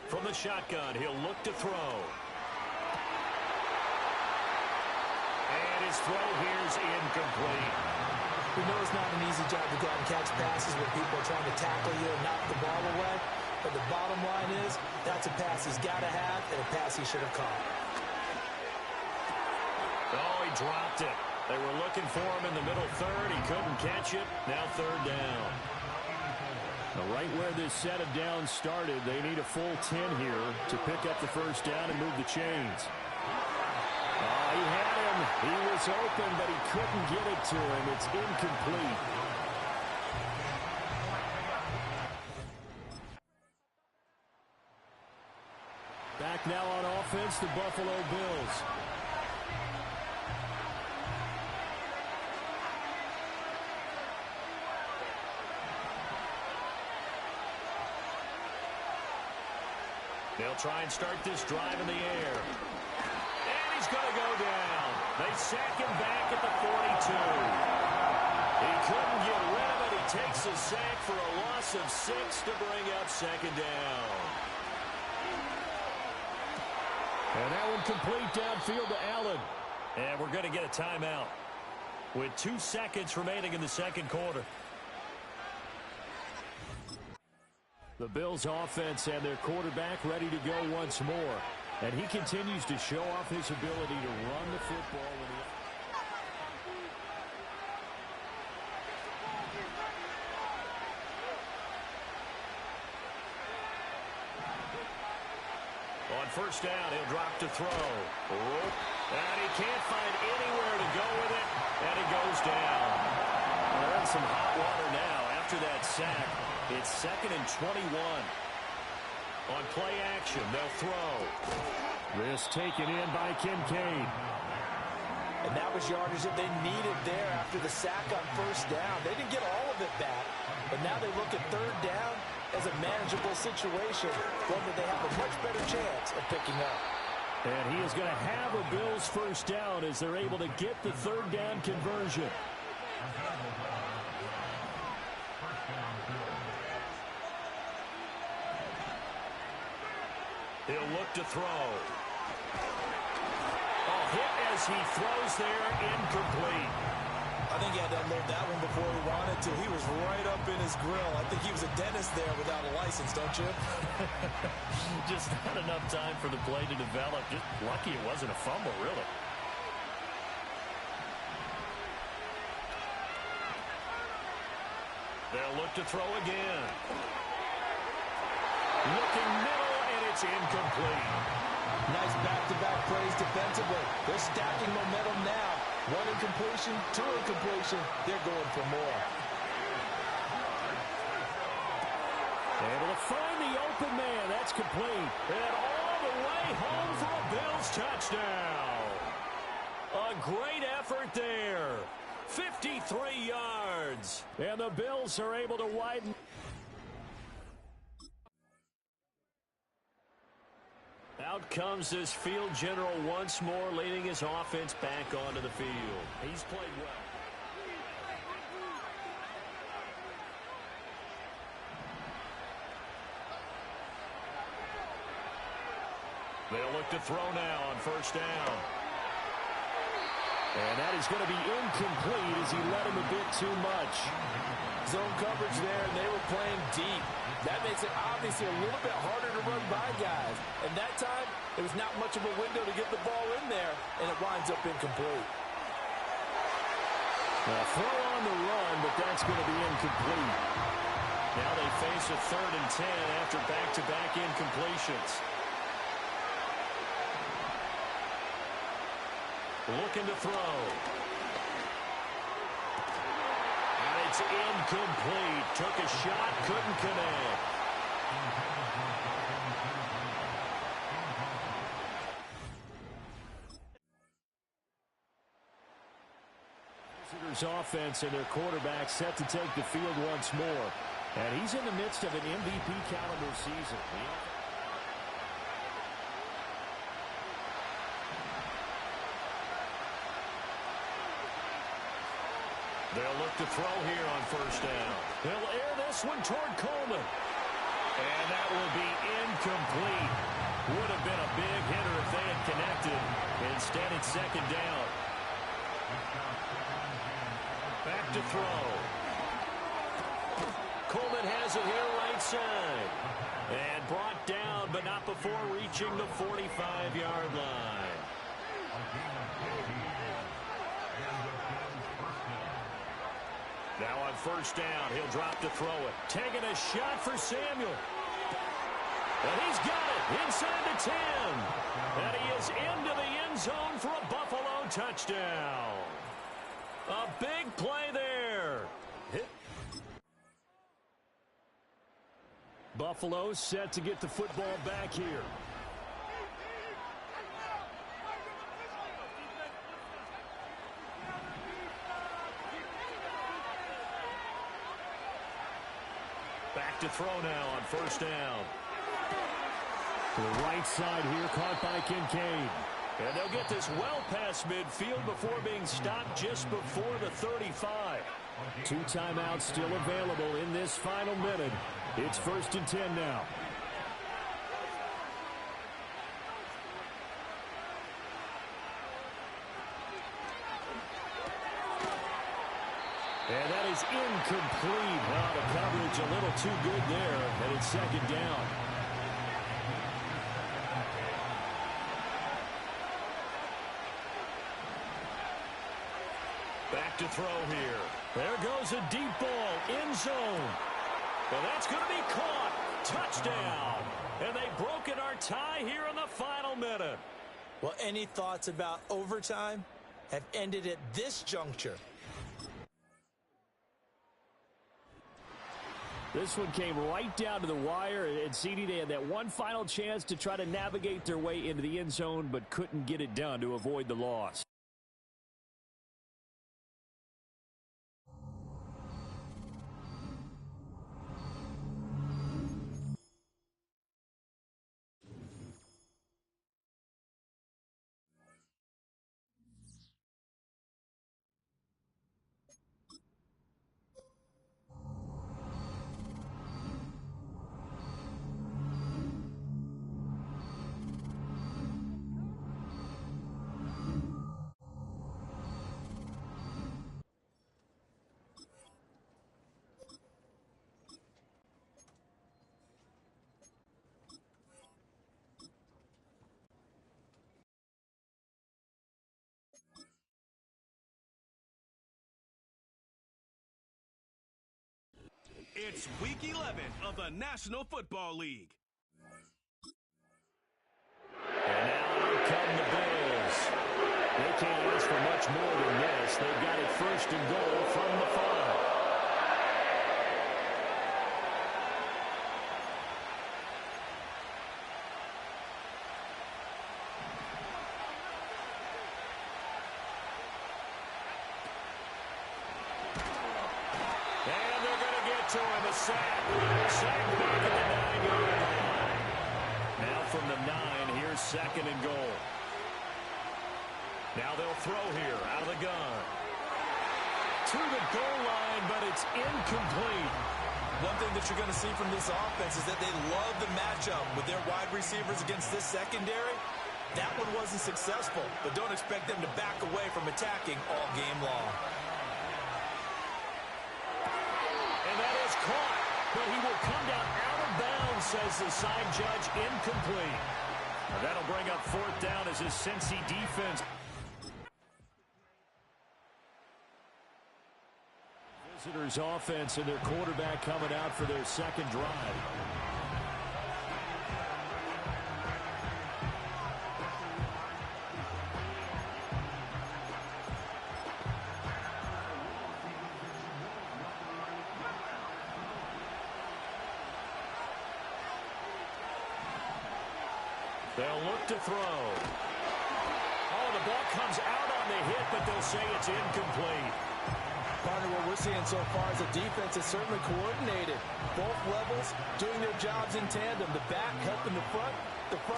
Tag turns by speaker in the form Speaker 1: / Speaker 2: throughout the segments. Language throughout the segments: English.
Speaker 1: From the shotgun, he'll look to throw. And his throw here is incomplete.
Speaker 2: We know it's not an easy job to go out and catch passes when people are trying to tackle you and knock the ball away. But the bottom line is, that's a pass he's got to have and a pass he should have caught.
Speaker 1: Oh, he dropped it. They were looking for him in the middle third. He couldn't catch it. Now third down.
Speaker 3: Right where this set of downs started, they need a full 10 here to pick up the first down and move the chains. Oh, he had him. He was open, but he couldn't get it to him. It's incomplete. Back now on offense, the Buffalo Bills.
Speaker 1: They'll try and start this drive in the air. And he's going to go down. They sack him back at the 42. He couldn't get rid of it. He takes a sack for a loss of 6 to bring up second down.
Speaker 3: And that one complete downfield to Allen.
Speaker 1: And we're going to get a timeout with 2 seconds remaining in the second quarter.
Speaker 3: The Bills offense and their quarterback ready to go once more. And he continues to show off his ability to run the football.
Speaker 1: On first down, he'll drop to throw. And he can't find anywhere to go with it. And he goes down. They're in some hot water now after that sack. It's 2nd and 21. On play action, they'll throw.
Speaker 3: This taken in by Kincaid.
Speaker 2: And that was yardage that they needed there after the sack on first down. They didn't get all of it back, but now they look at third down as a manageable situation, one that they have a much better chance of picking up.
Speaker 3: And he is going to have a Bills first down as they're able to get the third down conversion.
Speaker 1: He'll look to throw. Hit as he throws there, incomplete.
Speaker 2: I think he had to unload that one before he wanted to. He was right up in his grill. I think he was a dentist there without a license, don't you?
Speaker 1: Just not enough time for the play to develop. Just lucky it wasn't a fumble, really. They'll look to throw again. Looking middle, and it's incomplete.
Speaker 2: Nice back-to-back plays defensively. They're stacking momentum now. 1 incompletion, 2 incompletion. They're going for more.
Speaker 3: Able to find the open man. That's complete.
Speaker 1: And all the way home for a Bills touchdown. A great effort there. 53 yards.
Speaker 3: And the Bills are able to widen.
Speaker 1: Out comes this field general once more, leading his offense back onto the field. He's played well. They'll look to throw now on first down.
Speaker 3: And that is going to be incomplete as he let him a bit too much.
Speaker 2: Zone coverage there, and they were playing deep. That makes it obviously a little bit harder to run by guys. And that time, there was not much of a window to get the ball in there, and it winds up incomplete.
Speaker 3: Well, throw on the run, but that's going to be incomplete.
Speaker 1: Now they face a 3rd and 10 after back-to-back incompletions. Looking to throw. And it's incomplete. Took a shot, couldn't connect.
Speaker 3: Visitors offense and their quarterback set to take the field once more. And he's in the midst of an MVP caliber season.
Speaker 1: They'll look to throw here on first down. He'll air this one toward Coleman. And that will be incomplete. Would have been a big hitter if they had connected. Instead, it's second down. Back to throw. Coleman has it here right side. And brought down, but not before reaching the 45-yard line. Now on first down, he'll drop to throw it. Taking a shot for Samuel. And he's got it inside the 10. And he is into the end zone for a Buffalo touchdown. A big play there.
Speaker 3: Buffalo set to get the football back here.
Speaker 1: Back to throw now on first down.
Speaker 3: To the right side here, caught by Kincaid.
Speaker 1: And they'll get this well past midfield before being stopped just before the 35.
Speaker 3: 2 timeouts still available in this final minute. It's 1st and 10 now.
Speaker 1: And that is incomplete. Well, the coverage a little too good there, and it's second down. Back to throw here. There goes a deep ball, end zone. Well, that's going to be caught. Touchdown. And they've broken our tie here in the final minute.
Speaker 2: Well, any thoughts about overtime have ended at this juncture.
Speaker 3: This one came right down to the wire, and CD, they had that one final chance to try to navigate their way into the end zone, but couldn't get it done to avoid the loss.
Speaker 4: It's Week 11 of the National Football League.
Speaker 1: And now out come the Bills. They can't ask for much more than this. They've got it 1st and goal from the 5. To him, a sack. Sack back at the 9-yard line. Now from the 9, here's 2nd and goal. Now they'll throw here out of the gun. To the goal line, but it's incomplete.
Speaker 2: One thing that you're going to see from this offense is that they love the matchup with their wide receivers against this secondary. That one wasn't successful, but don't expect them to back away from attacking all game long.
Speaker 1: Caught, but he will come down out of bounds, says the side judge, incomplete. And that'll bring up 4th down as his Cincy defense. Visitors offense and their quarterback coming out for their 2nd drive. They'll look to throw. Oh, the ball comes out on the hit, but they'll say it's incomplete.
Speaker 2: Partner, what we're seeing so far is a defense that's certainly coordinated. Both levels doing their jobs in tandem. The back helping the front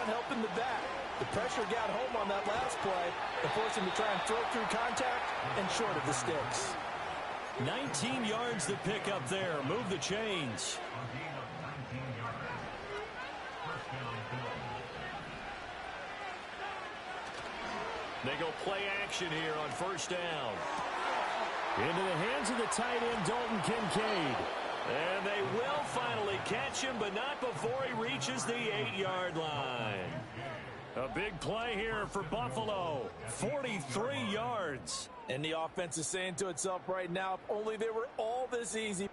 Speaker 2: helping the back. The pressure got home on that last play and forced him to try and throw through contact and short of the sticks.
Speaker 1: 19 yards to pick up there. Move the chains. They go play action here on first down.
Speaker 3: Into the hands of the tight end, Dalton Kincaid.
Speaker 1: And they will finally catch him, but not before he reaches the 8-yard line.
Speaker 3: A big play here for Buffalo. 43 yards.
Speaker 2: And the offense is saying to itself right now, if only they were all this easy.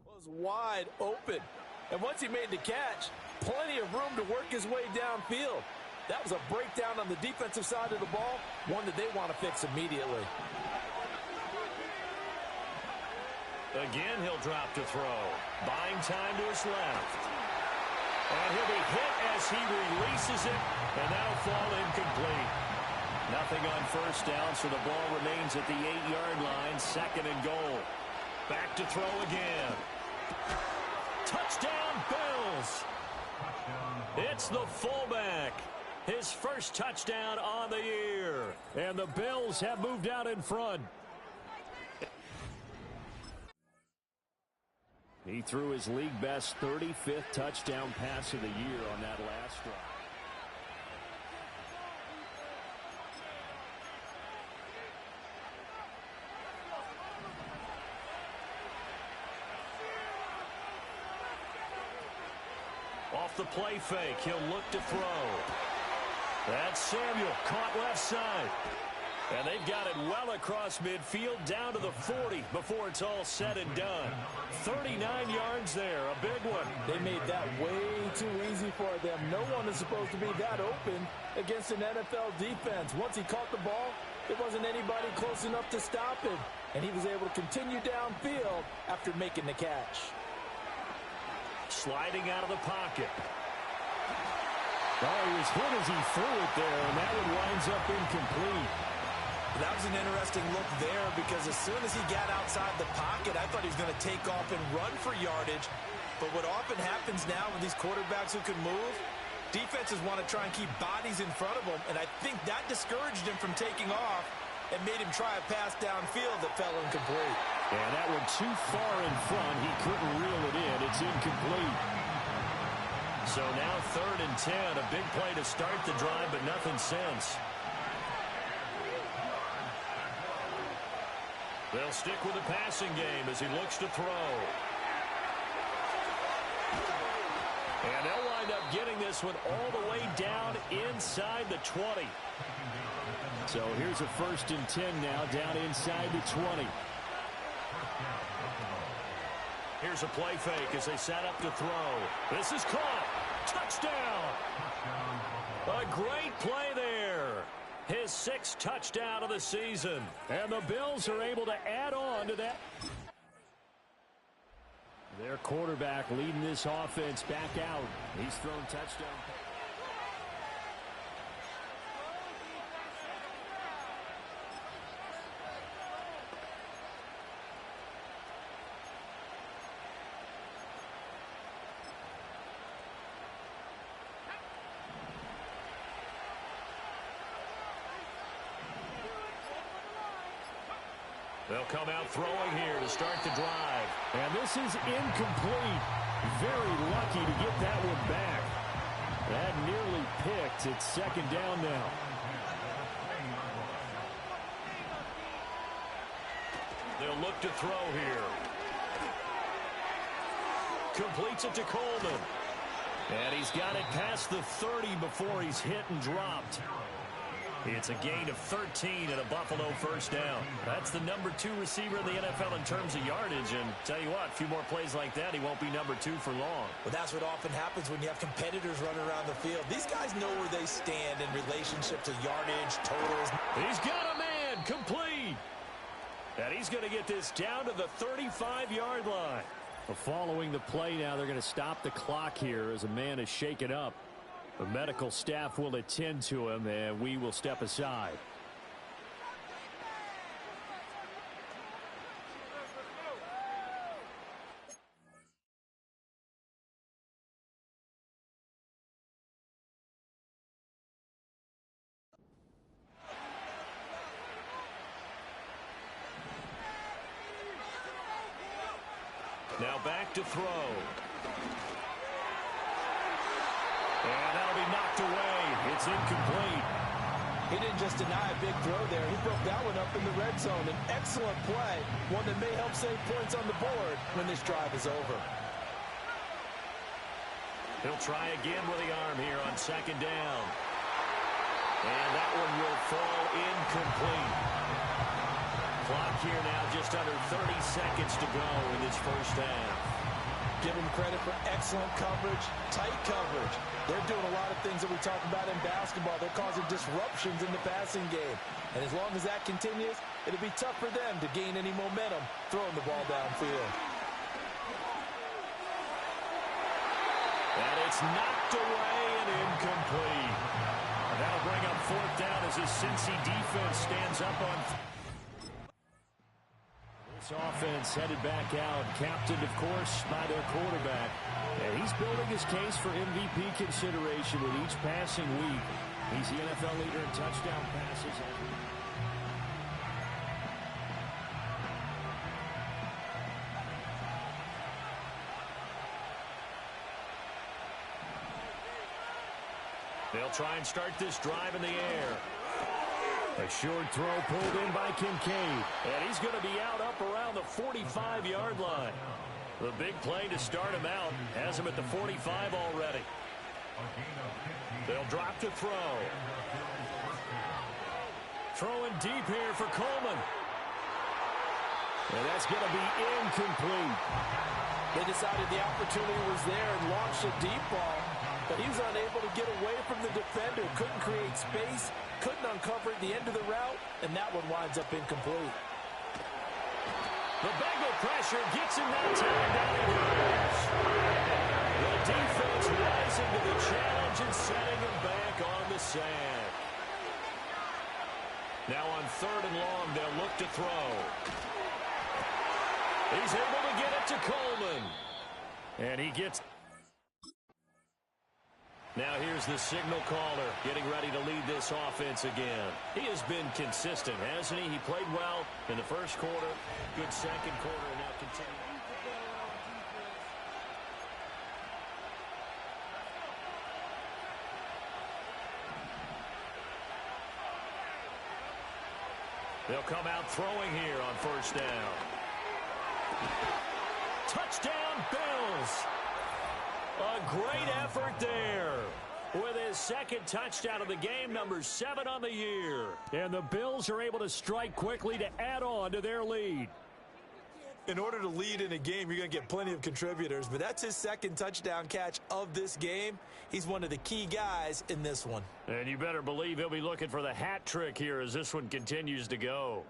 Speaker 2: Was wide open, and once he made the catch, plenty of room to work his way downfield. That was a breakdown on the defensive side of the ball, one that they want to fix immediately.
Speaker 1: Again, he'll drop to throw, buying time to his left, and he'll be hit as he releases it, and that'll fall incomplete. Nothing on first down, so the ball remains at the 8-yard line, 2nd and goal. Back to throw again. Touchdown, Bills. It's the fullback. His first touchdown on the year.
Speaker 3: And the Bills have moved out in front. He threw his league best 35th touchdown pass of the year on that last drive.
Speaker 1: Off the play fake, he'll look to throw. That's Samuel, caught left side. And they've got it well across midfield, down to the 40 before it's all said and done. 39 yards there, a big one.
Speaker 2: They made that way too easy for them. No one is supposed to be that open against an NFL defense. Once he caught the ball, there wasn't anybody close enough to stop him. And he was able to continue downfield after making the catch.
Speaker 1: Sliding out of the pocket.
Speaker 3: Oh, he was hit as he threw it there, and that one winds up incomplete.
Speaker 2: That was an interesting look there because as soon as he got outside the pocket, I thought he was going to take off and run for yardage. But what often happens now with these quarterbacks who can move, defenses want to try and keep bodies in front of them, and I think that discouraged him from taking off and made him try a pass downfield that fell incomplete.
Speaker 3: And that one too far in front. He couldn't reel it in. It's incomplete.
Speaker 1: So now 3rd and 10, a big play to start the drive, but nothing since. They'll stick with the passing game as he looks to throw. And they'll wind up getting this one all the way down inside the 20.
Speaker 3: So here's a 1st and 10 now, down inside the 20.
Speaker 1: Here's a play fake as they set up to throw. This is caught. Touchdown. A great play there. His 6th touchdown of the season.
Speaker 3: And the Bills are able to add on to that. Their quarterback leading this offense back out. He's thrown touchdown.
Speaker 1: They'll come out throwing here to start the drive.
Speaker 3: And this is incomplete. Very lucky to get that one back. That nearly picked. It's 2nd down now.
Speaker 1: They'll look to throw here. Completes it to Coleman. And he's got it past the 30 before he's hit and dropped. It's a gain of 13 and a Buffalo 1st down. That's the number 2 receiver in the NFL in terms of yardage. And tell you what, a few more plays like that, he won't be number 2 for long.
Speaker 2: Well, that's what often happens when you have competitors running around the field. These guys know where they stand in relationship to yardage, totals.
Speaker 1: He's got a man, complete. And he's going to get this down to the 35-yard line.
Speaker 3: Well, following the play now, they're going to stop the clock here as a man is shaken up. The medical staff will attend to him, and we will step aside.
Speaker 1: to throw. And that'll be knocked away. It's incomplete.
Speaker 2: He didn't just deny a big throw there. He broke that one up in the red zone. An excellent play, one that may help save points on the board when this drive is over.
Speaker 1: He'll try again with the arm here on second down. And that one will fall incomplete. Clock here now just under 30 seconds to go in this first half.
Speaker 2: Give him credit for excellent coverage, tight coverage. They're doing a lot of things that we talk about in basketball. They're causing disruptions in the passing game. And as long as that continues, it'll be tough for them to gain any momentum throwing the ball downfield.
Speaker 1: And it's knocked away and incomplete. And that'll bring up fourth down as his Cincy defense stands up on. This offense headed back out, captained, of course, by their quarterback. And he's building his case for MVP consideration with each passing week. He's the NFL leader in touchdown passes. They'll try and start this drive in the air. A short throw pulled in by Kincaid. And he's going to be out up around the 45-yard line. The big play to start him out has him at the 45 already. They'll drop to throw. Throwing deep here for Coleman. And that's going to be incomplete.
Speaker 2: They decided the opportunity was there and launched a deep ball, but he was unable to get away from the defender. Couldn't create space, couldn't uncover at the end of the route, and that one winds up incomplete.
Speaker 1: The Bengal pressure gets him that time. Down he goes. The defense rising to the challenge and setting him back on the sand. Now on third and long, they'll look to throw. He's able to get it to Coleman. And he gets... Now here's the signal caller getting ready to lead this offense again. He has been consistent, hasn't he? He played well in the first quarter, good second quarter, and now continuing. They'll come out throwing here on first down. Touchdown, Bills. A great effort there. With his second touchdown of the game, number 7 on the year.
Speaker 3: And the Bills are able to strike quickly to add on to their lead.
Speaker 2: In order to lead in a game, you're going to get plenty of contributors, but that's his second touchdown catch of this game. He's one of the key guys in this one.
Speaker 1: And you better believe he'll be looking for the hat trick here as this one continues to go.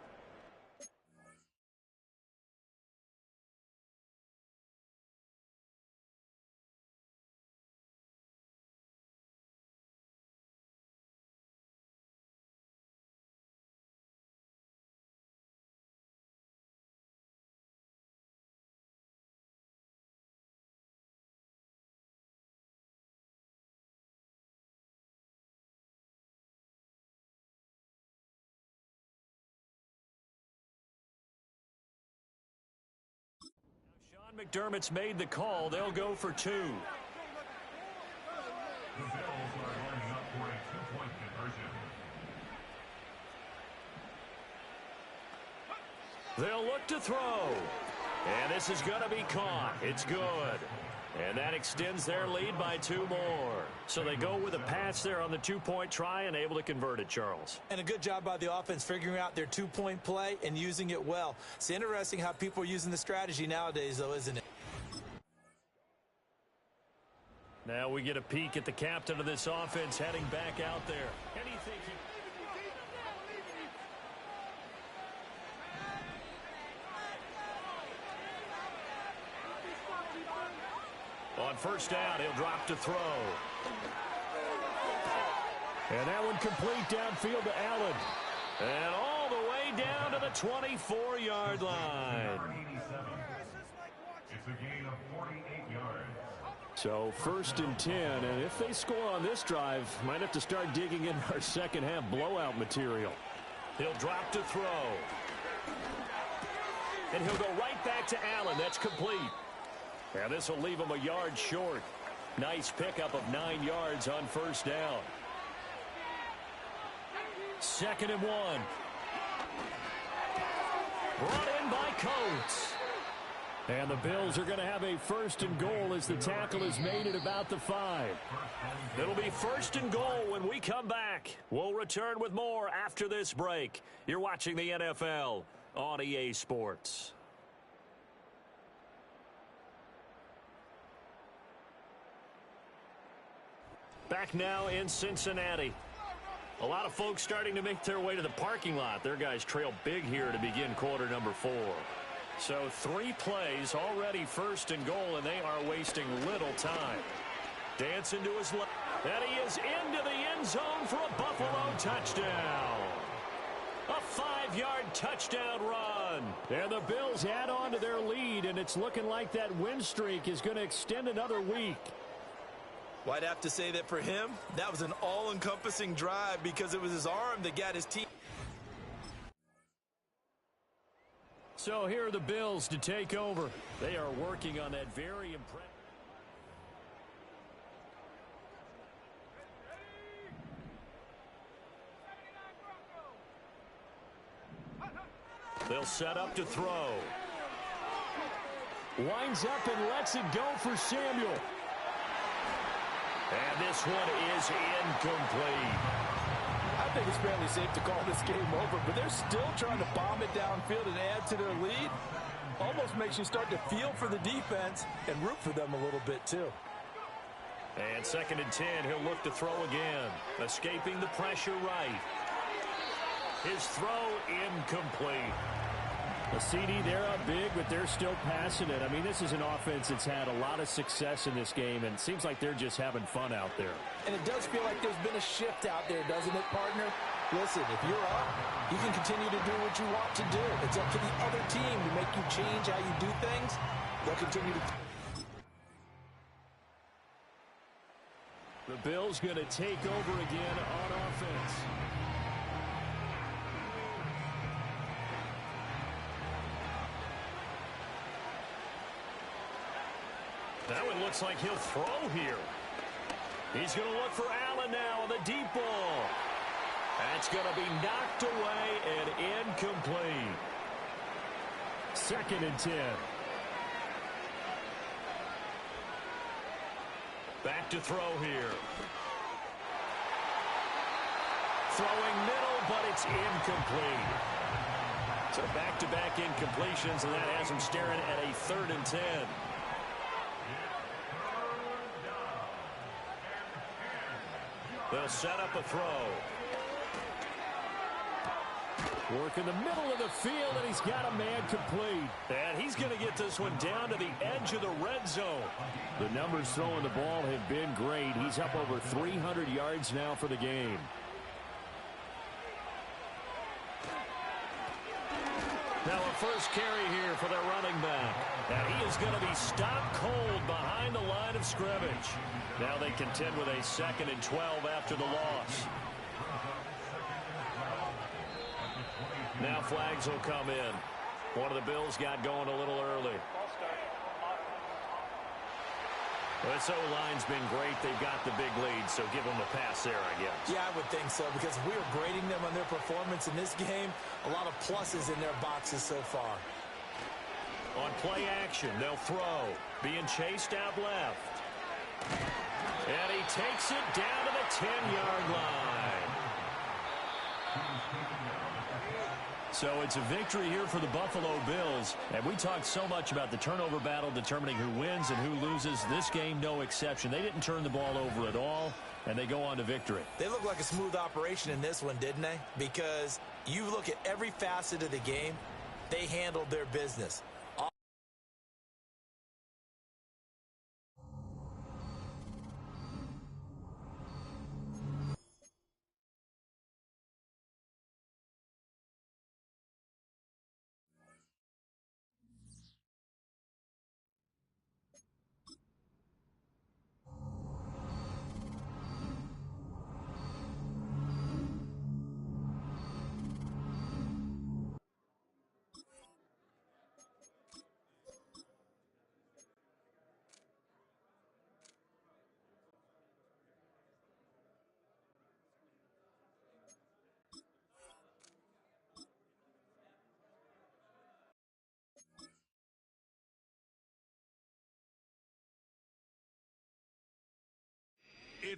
Speaker 1: McDermott's made the call. They'll go for 2.
Speaker 5: The Bills are lining up for a 2-point conversion.
Speaker 1: They'll look to throw. And this is going to be caught. It's good. And that extends their lead by 2 more. So they go with a pass there on the 2-point try and able to convert it, Charles.
Speaker 2: And a good job by the offense figuring out their 2-point play and using it well. It's interesting how people are using the strategy nowadays, though, isn't it?
Speaker 1: Now we get a peek at the captain of this offense heading back out there. Anything he... On first down, he'll drop to throw.
Speaker 3: And that one complete downfield to Allen.
Speaker 1: And all the way down to the 24-yard line.
Speaker 5: It's a gain of 48 yards.
Speaker 3: So first and 10, and if they score on this drive, might have to start digging in our second half blowout material.
Speaker 1: He'll drop to throw. And he'll go right back to Allen. That's complete.
Speaker 3: And this will leave him a yard short. Nice pickup of 9 yards on first down. 2nd and 1. Brought in by Coates. And the Bills are going to have a 1st and goal as the tackle is made at about the 5. It'll be 1st and goal when we come back. We'll return with more after this break. You're watching the NFL on EA Sports. Back now in Cincinnati. A lot of folks starting to make their way to the parking lot. Their guys trail big here to begin quarter number 4. So 3 plays, already 1st and goal, and they are wasting little time. Dancing to his left, and he is into the end zone for a Buffalo touchdown. A 5-yard touchdown run. And the Bills add on to their lead, and it's looking like that win streak is going to extend another week.
Speaker 2: Well, I'd have to say that for him, that was an all-encompassing drive because it was his arm that got his team.
Speaker 3: So here are the Bills to take over. They are working on that very impressive. They'll set up to throw. Winds up and lets it go for Samuel. And this one is incomplete.
Speaker 2: I think it's fairly safe to call this game over, but they're still trying to bomb it downfield and add to their lead. Almost makes you start to feel for the defense and root for them a little bit, too.
Speaker 3: And 2nd and 10, he'll look to throw again. Escaping the pressure right. His throw incomplete. The CD, they're up big, but they're still passing it. I mean, this is an offense that's had a lot of success in this game, and it seems like they're just having fun out there.
Speaker 2: And it does feel like there's been a shift out there, doesn't it, partner? Listen, if you're up, you can continue to do what you want to do. It's up to the other team to make you change how you do things. They'll continue to...
Speaker 3: The Bills going to take over again on offense. That one looks like he'll throw here. He's going to look for Allen now on the deep ball. That's going to be knocked away and incomplete. 2nd and 10. Back to throw here. Throwing middle, but it's incomplete. So back-to-back incompletions, and that has him staring at a 3rd and 10. They'll set up a throw. Work in the middle of the field, and he's got a man complete. And he's going to get this one down to the edge of the red zone. The numbers throwing the ball have been great. He's up over 300 yards now for the game. Now a first carry here for their running back. And he is going to be stopped cold behind the line of scrimmage. Now they contend with a 2nd and 12 after the loss. Now flags will come in. One of the Bills got going a little early. Well, this O-line's been great. They've got the big lead, so give them a pass there, I guess.
Speaker 2: Yeah, I would think so, because if we were grading them on their performance in this game, a lot of pluses in their boxes so far.
Speaker 3: On play action, they'll throw. Being chased out left. And he takes it down to the 10-yard line. So it's a victory here for the Buffalo Bills. And we talked so much about the turnover battle determining who wins and who loses. This game, no exception. They didn't turn the ball over at all, and they go on to victory.
Speaker 2: They look like a smooth operation in this one, didn't they? Because you look at every facet of the game, they handled their business.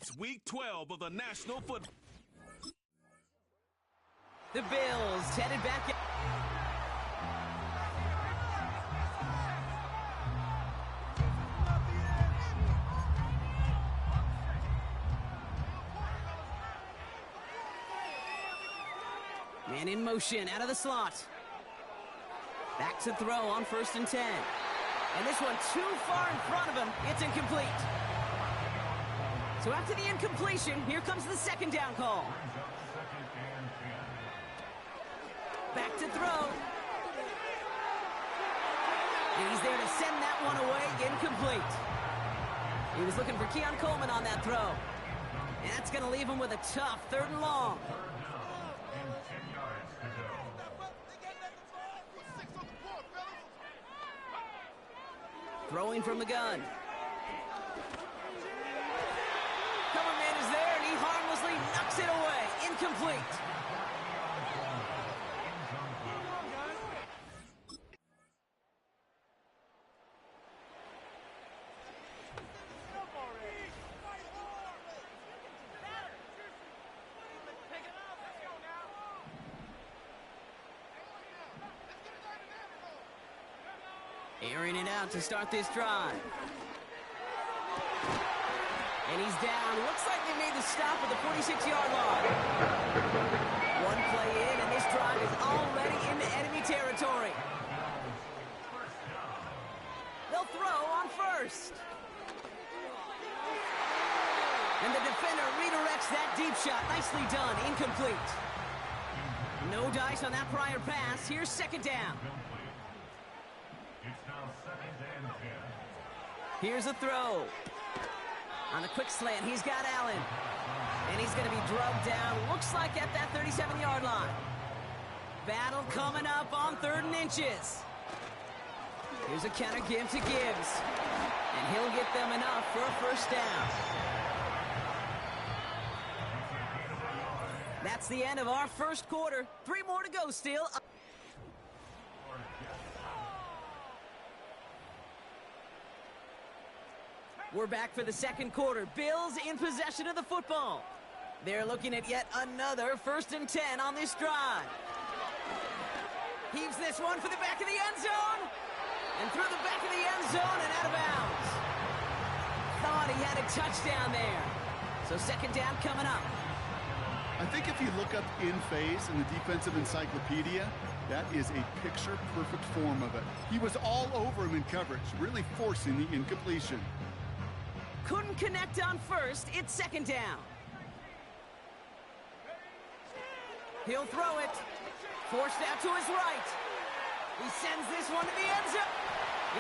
Speaker 4: It's week 12 of the National Football.
Speaker 6: The Bills headed back. Man in motion, out of the slot. Back to throw on 1st and 10. And this one too far in front of him. It's incomplete. So after the incompletion, here comes the 2nd down call. Back to throw. And he's there to send that one away, incomplete. He was looking for Keon Coleman on that throw. And that's going to leave him with a tough 3rd and long. Throwing from the gun. Cover man is there, and he harmlessly knocks it away. Incomplete. Airing it out to start this drive. And he's down. Looks like they made the stop at the 46-yard line. One play in, and this drive is already into enemy territory. They'll throw on 1st. And the defender redirects that deep shot. Nicely done. Incomplete. No dice on that prior pass. Here's 2nd down. Here's a throw. On a quick slant, he's got Allen. And he's going to be drugged down, looks like at that 37-yard line. Battle coming up on 3rd and inches. Here's a counter give to Gibbs. And he'll get them enough for a 1st down. That's the end of our 1st quarter. 3 more to go still. We're back for the 2nd quarter. Bills in possession of the football. They're looking at yet another 1st and 10 on this drive. Heaves this one for the back of the end zone. And through the back of the end zone and out of bounds. Thought he had a touchdown there. So 2nd down coming up.
Speaker 7: I think if you look up in phase in the defensive encyclopedia, that is a picture-perfect form of it. He was all over him in coverage, really forcing the incompletion.
Speaker 6: Couldn't connect on 1st. It's 2nd down. He'll throw it. Forced out to his right. He sends this one to the end zone.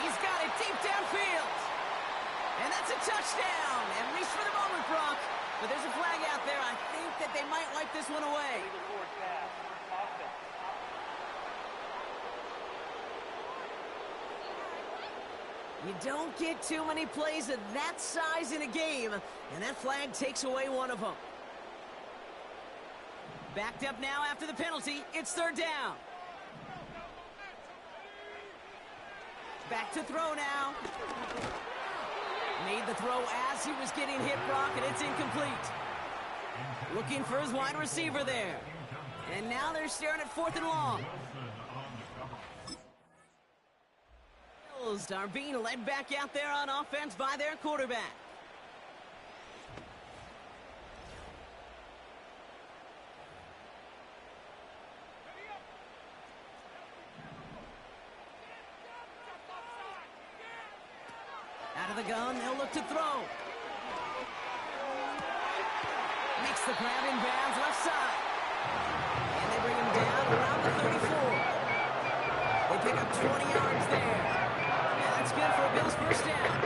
Speaker 6: He's got it deep downfield. And that's a touchdown, at least for the moment, Brock. But there's a flag out there. I think that they might wipe this one away. You don't get too many plays of that size in a game, and that flag takes away one of them. Backed up now after the penalty. It's 3rd down. Back to throw now. Made the throw as he was getting hit, Brock, and it's incomplete. Looking for his wide receiver there. And now they're staring at 4th and long. Bills are being led back out there on offense by their quarterback. Out of the gun, they'll look to throw. Makes the grab in bounds left side. And they bring him down around the 34. They pick up 20 yards there. And that's good for a Bills 1st down.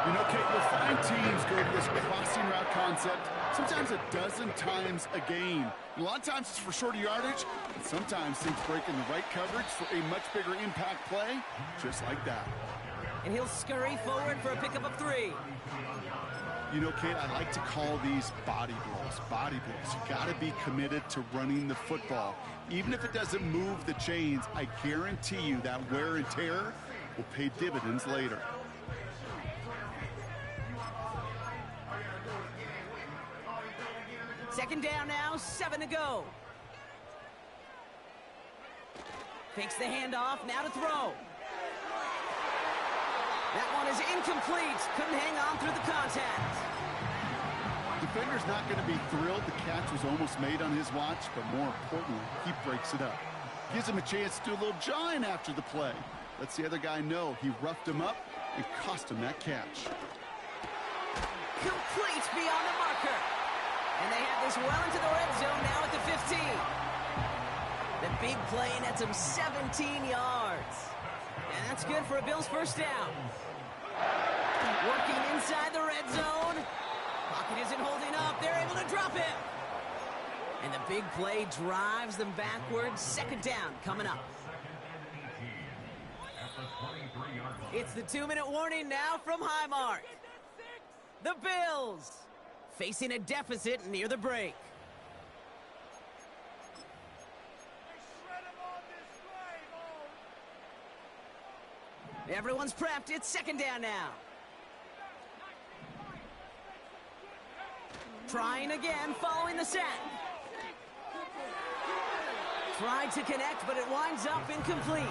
Speaker 7: You know, Kate, you'll find teams go to this crossing route concept sometimes a dozen times a game. A lot of times it's for shorter yardage, and sometimes things break in the right coverage for a much bigger impact play, just like that.
Speaker 6: And he'll scurry forward for a pickup of 3.
Speaker 7: You know, Kate, I like to call these body blows. Body blows. You got to be committed to running the football. Even if it doesn't move the chains, I guarantee you that wear and tear will pay dividends later.
Speaker 6: Second down now, 7 to go. Fakes the handoff, now to throw. That one is incomplete. Couldn't hang on through the contact.
Speaker 7: Defender's not going to be thrilled the catch was almost made on his watch, but more importantly, he breaks it up. Gives him a chance to do a little jawing after the play. Lets the other guy know he roughed him up and cost him that catch.
Speaker 6: Complete beyond the marker. And they have this well into the red zone now at the 15. The big play nets him 17 yards. And that's good for a Bills first down. Working inside the red zone. Pocket isn't holding up. They're able to drop him. And the big play drives them backwards. Second down coming up. It's the 2-minute warning now from Highmark. The Bills facing a deficit near the break. Everyone's prepped. It's second down now. Trying again, following the sack. Tried to connect, but it winds up incomplete.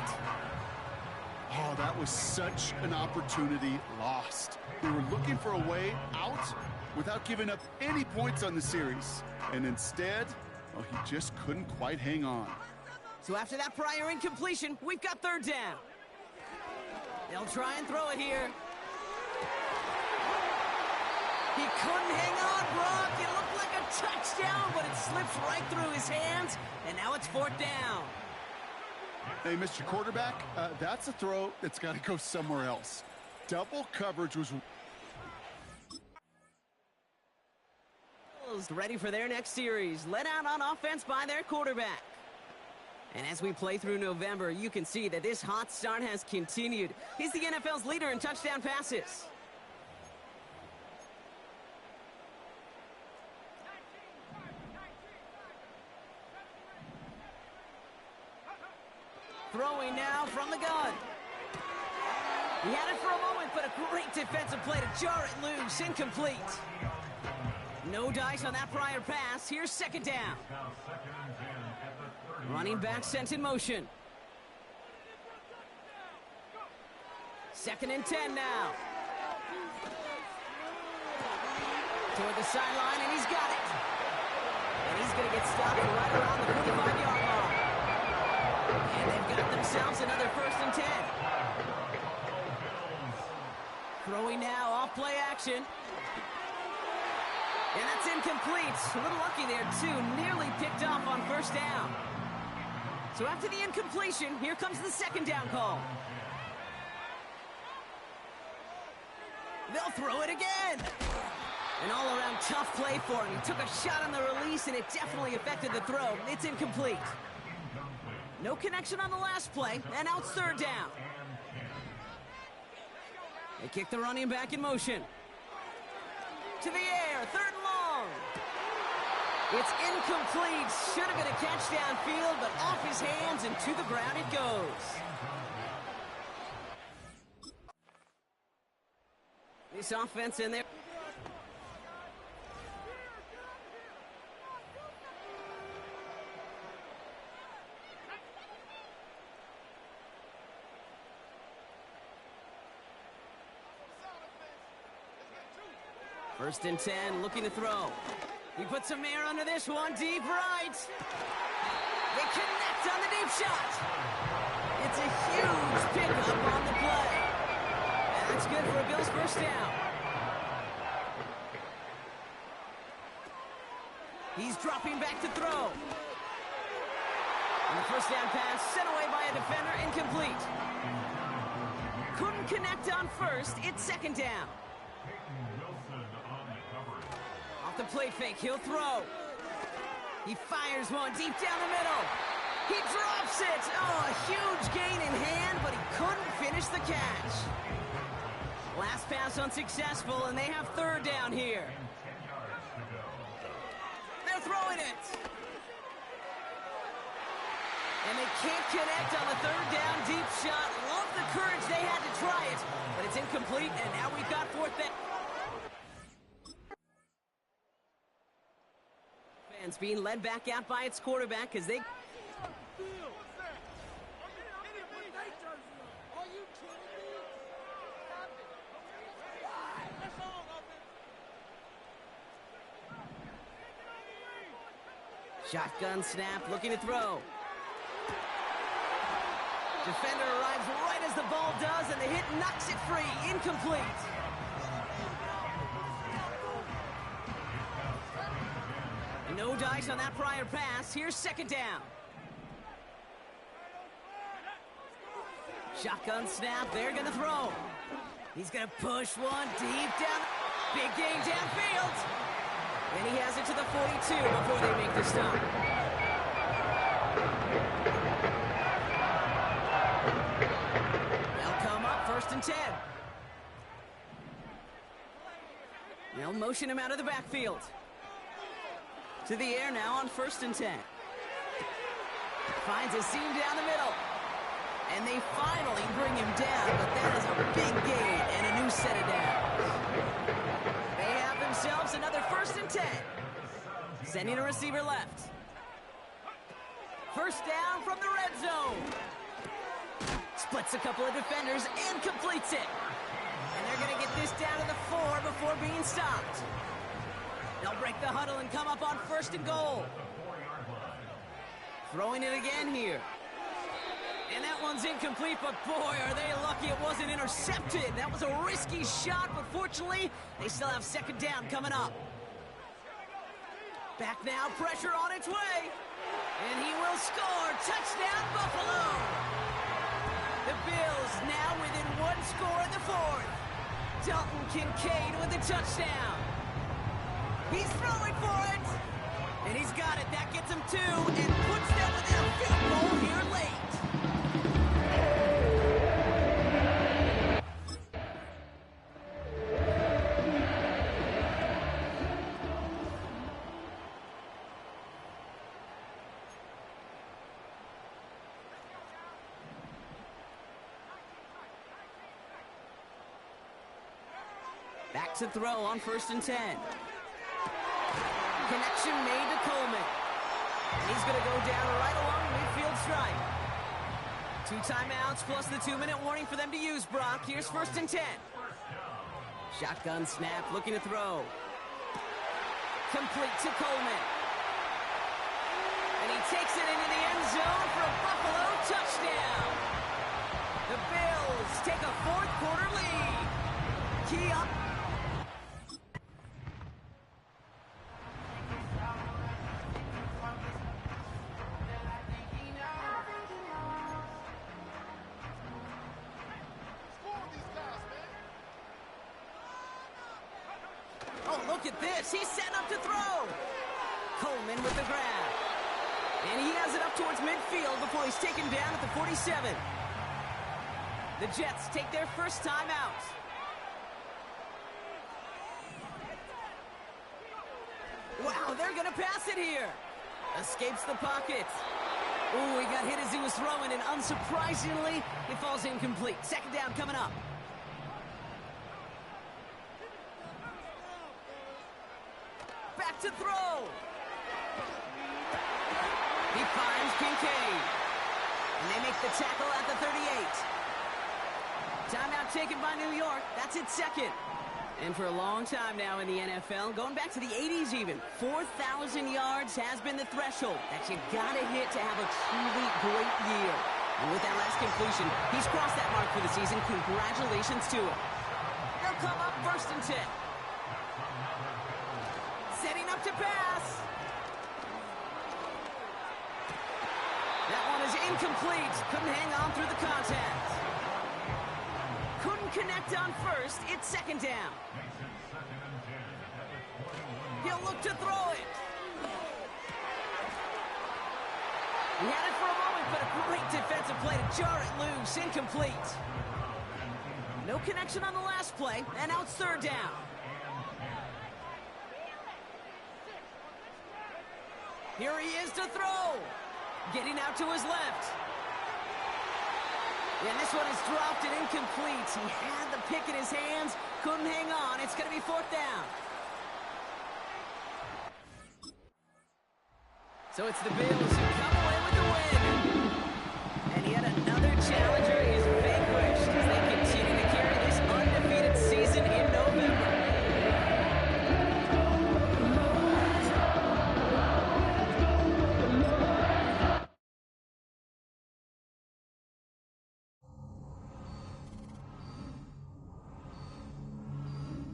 Speaker 7: Oh, that was such an opportunity lost. They were looking for a way out without giving up any points on the series. And instead, well, he just couldn't quite hang on.
Speaker 6: So after that prior incompletion, we've got third down. They'll try and throw it here. He couldn't hang on, Brock. It looked like a touchdown, but it slips right through his hands, and now it's fourth down.
Speaker 7: Hey, Mr. Quarterback, that's a throw that's got to go somewhere else. Double coverage was...
Speaker 6: Ready for their next series, led out on offense by their quarterback. And as we play through November, you can see that this hot start has continued. He's the NFL's leader in touchdown passes. Throwing now from the gun. He had it for a moment, but a great defensive play to jar it loose. Incomplete. No dice on that prior pass. Here's second down. Running back sent in motion. Second and 10 now. Toward the sideline, and he's got it. And he's going to get stopped right around the 45-yard line. And they've got themselves another first and 10. Throwing now, off play action. And that's incomplete. A little lucky there, too. Nearly picked off on first down. So after the incompletion, here comes the second down call. They'll throw it again. An all-around tough play for him. He took a shot on the release, and it definitely affected the throw. It's incomplete. No connection on the last play, and now it's third down. They kick the running back in motion. To the air, third and long. It's incomplete. Should have been a catch downfield, but off his hands and to the ground it goes. This offense in there. First and 10, looking to throw. He puts some air under this one, deep right. They connect on the deep shot. It's a huge pickup on the play. And that's good for a Bills first down. He's dropping back to throw. And the first down pass sent away by a defender, incomplete. Couldn't connect on first, it's second down. Off the play fake, he'll throw. He fires one deep down the middle. He drops it. Oh, a huge gain in hand, but he couldn't finish the catch. Last pass unsuccessful, and they have third down here. They're throwing it. And they can't connect on the third down deep shot. Love the courage they had to try it, but it's incomplete, and now we've got fourth down. It's being led back out by its quarterback as they... Shotgun snap, looking to throw. Defender arrives right as the ball does, and the hit knocks it free. Incomplete. No dice on that prior pass. Here's second down. Shotgun snap. They're going to throw. He's going to push one deep down. Big gain downfield. And he has it to the 42 before they make the stop. They'll come up first and 10. They'll motion him out of the backfield. To the air now on first and 10. Finds a seam down the middle. And they finally bring him down, but that is a big gain and a new set of downs. They have themselves another first and 10. Sending a receiver left. First down from the red zone. Splits a couple of defenders and completes it. And they're going to get this down to the 4 before being stopped. They'll break the huddle and come up on first and goal. Throwing it again here. And that one's incomplete, but boy, are they lucky it wasn't intercepted. That was a risky shot, but fortunately, they still have second down coming up. Back now, pressure on its way. And he will score. Touchdown, Buffalo. The Bills now within one score in the fourth. Dalton Kincaid with the touchdown. He's throwing for it. And he's got it. That gets him 2 and puts them within a field goal here late. Back to throw on first and 10. Connection made to Coleman. He's going to go down right along the midfield stripe. 2 timeouts plus the 2-minute warning for them to use, Brock. Here's first and 10. Shotgun snap, looking to throw. Complete to Coleman. And he takes it into the end zone for a Buffalo touchdown. The Bills take a fourth-quarter lead. Key up. Look at this. He's set up to throw. Coleman with the grab. And he has it up towards midfield before he's taken down at the 47. The Jets take their first time out. Wow, they're going to pass it here. Escapes the pocket. Ooh, he got hit as he was throwing, and unsurprisingly, it falls incomplete. Second down coming up. Back to throw. He finds Kincaid. And they make the tackle at the 38. Timeout taken by New York. That's its second. And for a long time now in the NFL, going back to the 80s even, 4,000 yards has been the threshold that you gotta hit to have a truly great year. And with that last completion, he's crossed that mark for the season. Congratulations to him. They'll come up first and 10. Setting up to pass. That one is incomplete. Couldn't hang on through the contact. Couldn't connect on first. It's second down. He'll look to throw it. He had it for a moment, but a great defensive play to jar it loose. Incomplete. No connection on the last play, and now it's third down. Here he is to throw. Getting out to his left. And this one is dropped and incomplete. He had the pick in his hands, couldn't hang on. It's going to be fourth down. So it's the Bills who come away with the win.